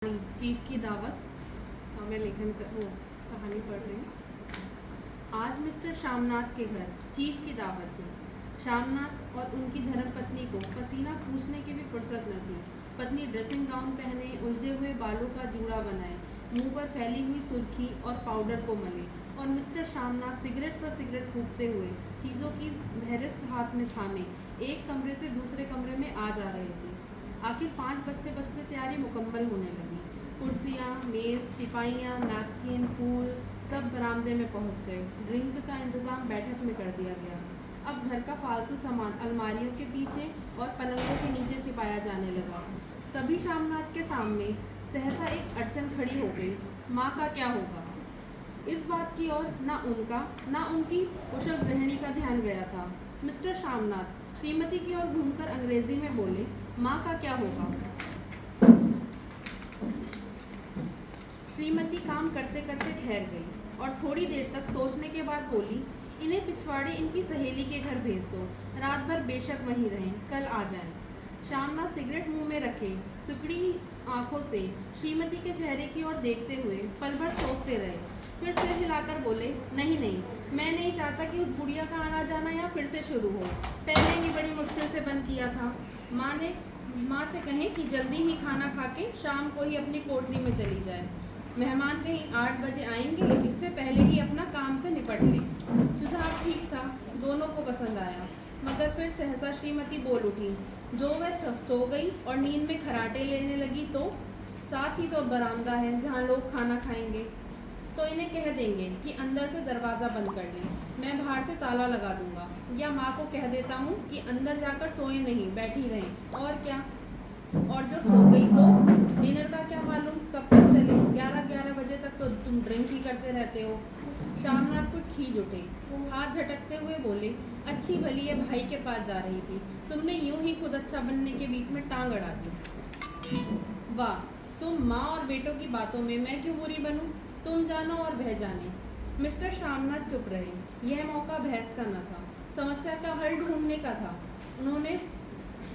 Chief की दावत। मैं कहानी पढ़ रही हूँ। आज मिस्टर श्यामनाथ के घर चीफ की दावत थी। श्यामनाथ और उनकी धर्मपत्नी को पसीना पूछने की भी फुर्सत न थी। पत्नी ड्रेसिंग गाउन पहने, उलझे हुए बालों का जूड़ा बनाए, मुंह पर फैली हुई सुर्खी और पाउडर को मले, और मिस्टर श्यामनाथ सिगरेट पर सिगरेट फूंकते हुए चीज़ों की फहरिस्त हाथ में थामे एक कमरे से दूसरे कमरे में आ जा रहे थे। आखिर 5 बजते बजते तैयारी मुकम्मल होने लगी। कुर्सियाँ, मेज़, तिपाइयाँ, नैपकिन, फूल सब बरामदे में पहुंच गए। ड्रिंक का इंतज़ाम बैठक में कर दिया गया। अब घर का फालतू सामान अलमारियों के पीछे और पलंगों के नीचे छिपाया जाने लगा। तभी श्यामनाथ के सामने सहसा एक अड़चन खड़ी हो गई। माँ का क्या होगा? इस बात की ओर ना उनका ना उनकी कुशल गृहिणी का ध्यान गया था। मिस्टर श्यामनाथ श्रीमती की ओर घूमकर अंग्रेजी में बोले, माँ का क्या होगा? श्रीमती काम करते करते ठहर गई और थोड़ी देर तक सोचने के बाद बोली, इन्हें पिछवाड़े इनकी सहेली के घर भेज दो। रात भर बेशक वहीं रहें, कल आ जाएं। श्यामनाथ सिगरेट मुंह में रखे सिकुड़ी आंखों से श्रीमती के चेहरे की ओर देखते हुए पल भर सोचते रहे। फिर सिर हिलाकर बोले, नहीं नहीं, मैं नहीं चाहता कि उस बुढ़िया का आना जाना यहाँ फिर से शुरू हो। पहले ही बड़ी मुश्किल से बंद किया था। माँ से कहें कि जल्दी ही खाना खा के शाम को ही अपनी कोठरी में चली जाए। मेहमान कहीं 8 बजे आएंगे, इससे पहले ही अपना काम से निपट लें। सुझाव ठीक था, दोनों को पसंद आया। मगर फिर सहसा श्रीमती बोल उठी। जो वह सो गई और नींद में खराटे लेने लगी तो साथ ही तो बरामदा है जहाँ लोग खाना खाएंगे। तो इन्हें कह देंगे कि अंदर से दरवाज़ा बंद कर लें, मैं बाहर से ताला लगा दूंगा। या माँ को कह देता हूँ कि अंदर जाकर सोए नहीं, बैठी रहें। और क्या? और जो सो गई तो डिनर का क्या मालूम कब तक चले? 11 बजे तक तो तुम ड्रिंक ही करते रहते हो। श्यामनाथ कुछ खींच उठे, हाथ झटकते हुए बोले, अच्छी भली ये भाई के पास जा रही थी, तुमने यूं ही खुद अच्छा बनने के बीच में टांग अड़ा दी। वाह, तुम माँ और बेटों की बातों में मैं क्यों बुरी बनूं? तुम जानो और वह जाने। मिस्टर श्यामनाथ चुप रहे। यह मौका बहस का न था, समस्या का हल ढूंढने का था। उन्होंने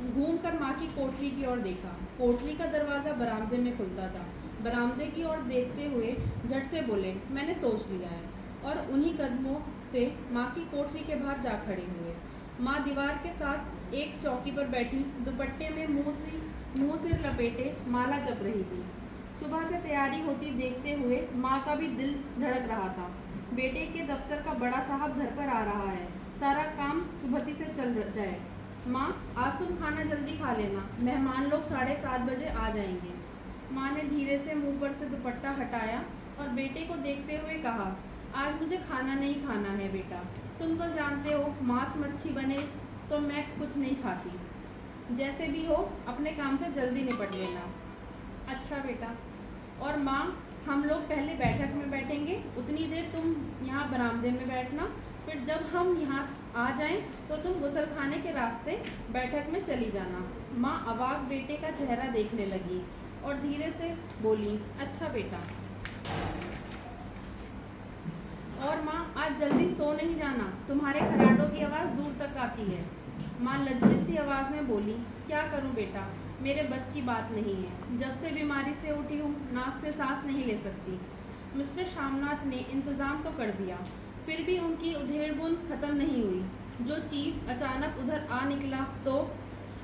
घूमकर माँ की कोठरी की ओर देखा। कोठरी का दरवाज़ा बरामदे में खुलता था। बरामदे की ओर देखते हुए झट से बोले, मैंने सोच लिया है। और उन्हीं कदमों से माँ की कोठरी के बाहर जा खड़े हुए। माँ दीवार के साथ एक चौकी पर बैठी दुपट्टे में मुँह सिर लपेटे माला जप रही थी। सुबह से तैयारी होती देखते हुए माँ का भी दिल धड़क रहा था। बेटे के दफ्तर का बड़ा साहब घर पर आ रहा है, सारा काम सुबह से चल जाए। माँ, आज तुम खाना जल्दी खा लेना, मेहमान लोग 7:30 बजे आ जाएंगे। माँ ने धीरे से मुंह पर से दुपट्टा हटाया और बेटे को देखते हुए कहा, आज मुझे खाना नहीं खाना है बेटा, तुम तो जानते हो मांस मच्छी बने तो मैं कुछ नहीं खाती। जैसे भी हो अपने काम से जल्दी निपट लेना। अच्छा बेटा। और माँ, हम लोग पहले बैठक में बैठेंगे, उतनी देर तुम यहाँ बरामदे में बैठना, फिर जब हम यहाँ आ जाएं तो तुम गुसल खाने के रास्ते बैठक में चली जाना। माँ अवाक बेटे का चेहरा देखने लगी और धीरे से बोली, अच्छा बेटा। और माँ, आज जल्दी सो नहीं जाना, तुम्हारे खराटों की आवाज़ दूर तक आती है। माँ लज्जित सी आवाज़ में बोली, क्या करूँ बेटा, मेरे बस की बात नहीं है, जब से बीमारी से उठी हूँ नाक से सांस नहीं ले सकती। मिस्टर श्यामनाथ ने इंतज़ाम तो कर दिया, फिर भी उनकी उधेड़-बुन खत्म नहीं हुई। जो चीफ अचानक उधर आ निकला तो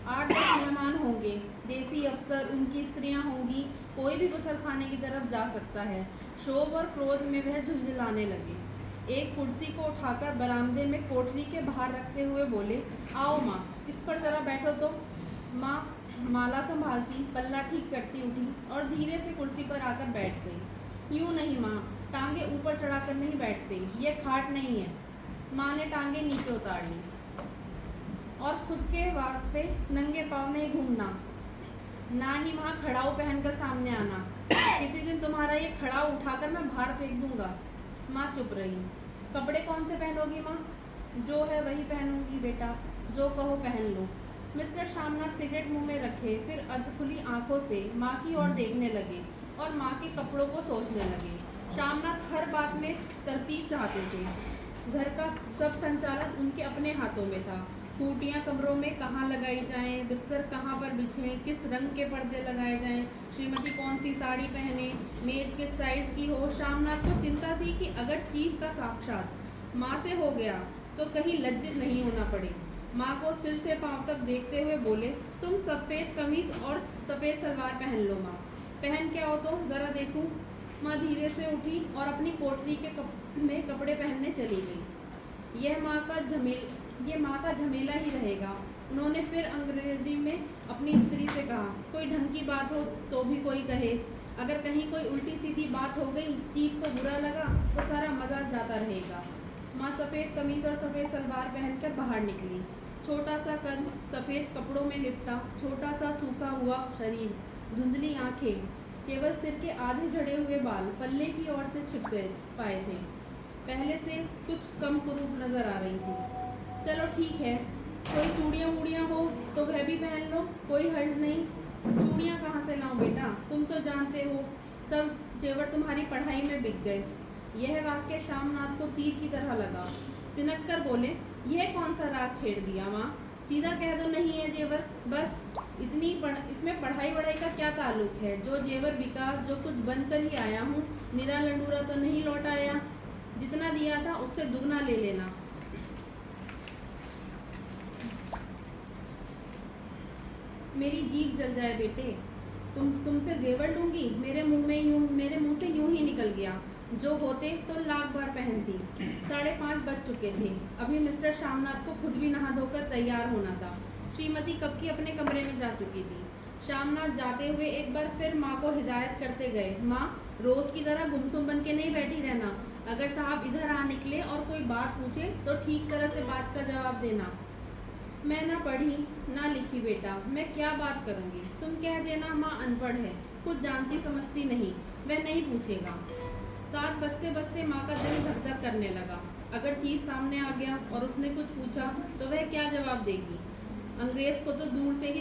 8-10 मेहमान होंगे, देसी अफसर, उनकी स्त्रियां होंगी, कोई भी गुसल खाने की तरफ जा सकता है। शोभ और क्रोध में वह झुंझलाने लगे। एक कुर्सी को उठाकर बरामदे में कोठरी के बाहर रखते हुए बोले, आओ माँ, इस पर जरा बैठो तो। माँ माला संभालती पल्ला ठीक करती उठी और धीरे से कुर्सी पर आकर बैठ गई। यूँ नहीं माँ, टांगे ऊपर चढ़ाकर नहीं बैठते, ये खाट नहीं है। माँ ने टांगे नीचे उतार ली। और खुद के वास्ते नंगे पाँव नहीं घूमना, ना ही वहाँ खड़ाऊ पहनकर सामने आना। किसी दिन तुम्हारा ये खड़ाऊ उठाकर मैं बाहर फेंक दूंगा। माँ चुप रही। कपड़े कौन से पहनोगी माँ? जो है वही पहनूंगी बेटा, जो कहो पहन लो। मिस्टर श्यामनाथ सिगरेट मुंह में रखे फिर अधखुली आंखों से माँ की ओर देखने लगे और माँ के कपड़ों को सोचने लगे। श्यामनाथ हर बात में तरतीब चाहते थे। घर का सब संचालन उनके अपने हाथों में था। खूटियाँ कमरों में कहाँ लगाई जाएं, बिस्तर कहाँ पर बिछें, किस रंग के पर्दे लगाए जाएं, श्रीमती कौन सी साड़ी पहने, मेज किस साइज की हो। शामनाथ को चिंता थी कि अगर चीफ का साक्षात माँ से हो गया तो कहीं लज्जित नहीं होना पड़े। माँ को सिर से पांव तक देखते हुए बोले, तुम सफ़ेद कमीज और सफ़ेद सलवार पहन लो माँ। पहन के आओ तो ज़रा देखूं। माँ धीरे से उठी और अपनी पोटली के में कपड़े पहनने चली गई। यह माँ का झमेला ही रहेगा। उन्होंने फिर अंग्रेजी में अपनी स्त्री से कहा, कोई ढंग की बात हो तो भी कोई कहे। अगर कहीं कोई उल्टी सीधी बात हो गई, चीफ को बुरा लगा तो सारा मज़ा जाता रहेगा। माँ सफ़ेद कमीज और सफ़ेद सलवार पहनकर बाहर निकली। छोटा सा कद, सफ़ेद कपड़ों में लिपटा, छोटा सा सूखा हुआ शरीर, धुंधली आंखें, केवल सिर के आधे झड़े हुए बाल पल्ले की ओर से छिप गए पाए थे। पहले से कुछ कम कुरूप नजर आ रही थी। चलो ठीक है, कोई चूड़ियाँ वूड़ियाँ हो तो वह भी पहन लो, कोई हर्ज नहीं। चूड़ियाँ कहाँ से लाऊं बेटा, तुम तो जानते हो सब जेवर तुम्हारी पढ़ाई में बिक गए। यह वाक्य शामनाथ को तीर की तरह लगा। तिनक कर बोले, यह कौन सा राग छेड़ दिया माँ, सीधा कह दो नहीं है जेवर, बस। इसमें पढ़ाई वढ़ाई का क्या ताल्लुक है। जो जेवर बिका, जो कुछ बनकर ही आया हूँ, निरा लंडूरा तो नहीं लौट आया। जितना दिया था उससे दुगना ले लेना। मेरी जीभ जल जाए बेटे, तुमसे जेवर लूंगी, मेरे मुंह से यूं ही निकल गया। जो होते तो लाख बार पहनती। 5:30 बज चुके थे। अभी मिस्टर शामनाथ को खुद भी नहा धोकर तैयार होना था। श्रीमती कब की अपने कमरे में जा चुकी थी। शामनाथ जाते हुए एक बार फिर माँ को हिदायत करते गए, माँ रोज की तरह गुमसुम बन के नहीं बैठी रहना। अगर साहब इधर आ निकले और कोई बात पूछे तो ठीक तरह से बात का जवाब देना। मैं ना पढ़ी ना लिखी बेटा, मैं क्या बात करूँगी। तुम कह देना माँ अनपढ़ है, कुछ जानती समझती नहीं, वह नहीं पूछेगा। 7 बजते बजते माँ का दिल धक धक करने लगा। अगर चीफ सामने आ गया और उसने कुछ पूछा तो वह क्या जवाब देगी। अंग्रेज को तो दूर से ही